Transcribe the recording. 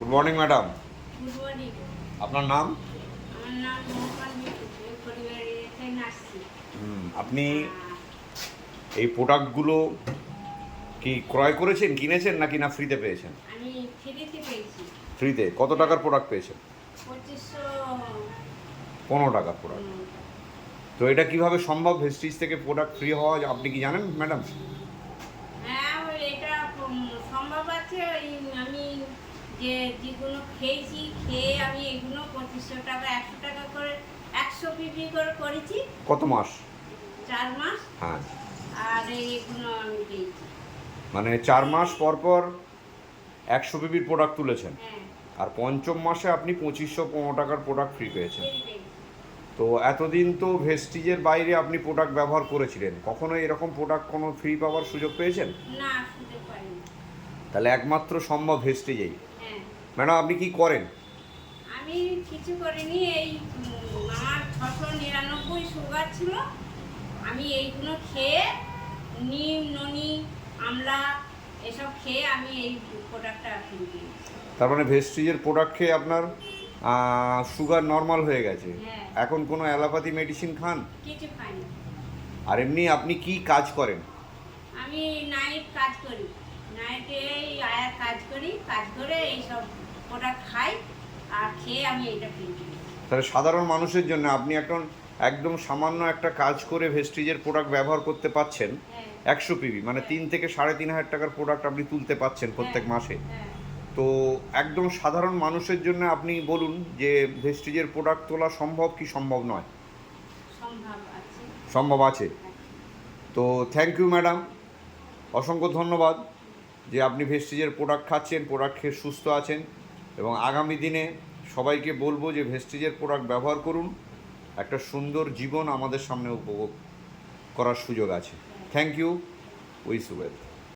Good morning madam. Good morning. আপনার নাম? আমার নাম মোহন মিঠু, পরিবারের এখানে আসছি। আপনি এই প্রোডাক্টগুলো কি ক্রয় করেছেন, কিনেছেন নাকি না ফ্রিতে পেয়েছেন? আমি ফ্রিতে পেয়েছি। ফ্রিতে কত টাকার প্রোডাক্ট পেয়েছেন? 2500। 15 টাকার প্রোডাক্ট। তো এটা কিভাবে সম্ভব ভেস্টিজ থেকে প্রোডাক্ট ফ্রি হওয়া, আপনি কি জানেন ম্যাডাম? হ্যাঁ, এটা সম্ভব আছে। আমি যেগুলো খেয়েছি, খেয়ে আমি এগুলো 2500 টাকা 100 টাকা করে 100 পিপি করে করেছি। কত মাস? 4 মাস। হ্যাঁ, আর এইগুলো আমি পেয়েছি। মানে 4 মাস পর পর 100 পিপির প্রোডাক্ট তুলেছেন, হ্যাঁ, আর পঞ্চম মাসে আপনি 2515 টাকার প্রোডাক্ট ফ্রি পেয়েছেন। ফ্রি পেয়েছি। তো এতদিন তো ভেস্টিজের বাইরে আপনি প্রোডাক্ট ব্যবহার করেছিলেন, কখনো এরকম প্রোডাক্ট কোনো ফ্রি পাওয়ার সুযোগ পেয়েছেন? না, সুযোগ পাইনি। তাহলে একমাত্র সম্ভব ভেস্টিজেই। হ্যাঁ, ম্যাডাম আপনি কি করেন? আমি কিছু করিনি। আমার 699 সুগার ছিল। আমি এইগুলো খেয়ে নিম, ননি, আমলা এসব খেয়ে আমি এই প্রোডাক্টটা কিনি। তার মানে ভেস্টিজের প্রোডাক্ট খেয়ে আপনার সুগার নর্মাল হয়ে গেছে। হ্যাঁ। এখন কোনো অ্যালোপ্যাথি মেডিসিন খান? কিছু খাইনি। আর এমনি আপনি কি কাজ করেন? আমি নাইট কাজ করি। নাইটে আয়ার কাজ করি, কাজ করে এইসব প্রোডাক্ট খাই আর খেয়ে আমি এটা কিনি। তাহলে সাধারণ মানুষের জন্য আপনি এখন একদম সামান্য একটা কাজ করে ভেস্টিজের প্রোডাক্ট ব্যবহার করতে পাচ্ছেন। হ্যাঁ, 100 পিবি মানে 3 থেকে 3,500 টাকার প্রোডাক্ট আপনি তুলতে পাচ্ছেন প্রত্যেক হ্যাঁ, মাসে। হ্যাঁ, তো একদম সাধারণ মানুষের জন্য আপনি বলুন যে ভেস্টিজের প্রোডাক্ট তোলা সম্ভব কি সম্ভব নয়? সম্ভব আছে। সম্ভব আছে। তো থ্যাংক ইউ ম্যাডাম, অসংখ্য ধন্যবাদ যে আপনি ভেস্টিজের প্রোডাক্ট খাচ্ছেন, প্রোডাক্ট খেয়ে সুস্থ আছেন। এবং আগামী দিনে সবাইকে বলবো যে ভেস্টিজের প্রোডাক্ট ব্যবহার করুন, একটা সুন্দর জীবন আমাদের সামনে উপভোগ করার সুযোগ আছে। Thank you, wish you well.